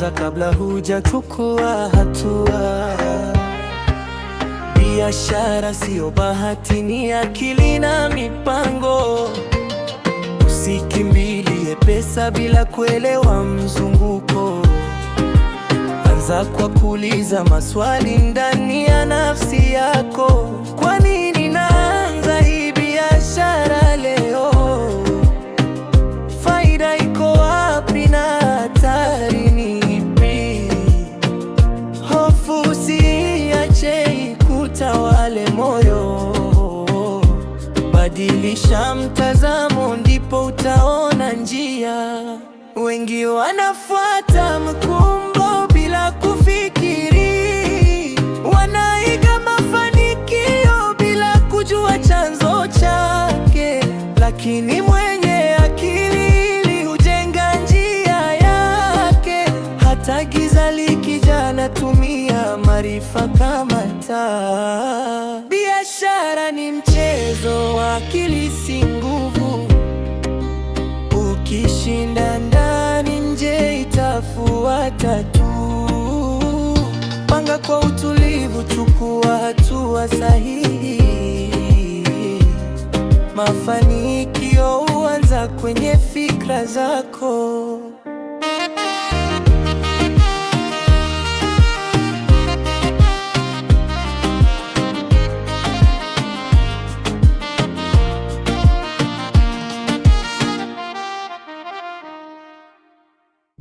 panga kabla hujachukua hatua. Biashara sio bahati, ni akili na mipango. Usikimbilie pesa bila kuelewa mzunguko. Anza kwa kuuliza maswali ndani ya nafsi yako. Kwa nini naanza hii biashara leo? Faida iko wapi na hatari ni ipi? Hofu usiache ikutawale moyo. Badilisha mtazamo, ndipo utaona njia. Wengi wanafuata mkumbo bila kufikiri, wanaiga mafanikio bila kujua chanzo chake. Lakini mwenye akili hujenga njia yake. Hata giza likija, anatumia maarifa kama taa. Biashara ni mchezo wa akili, si nguvu. Ukishinda ndani, nje itafuata tu. Panga kwa utulivu, chukua hatua sahihi. Mafanikio huanza kwenye fikra zako.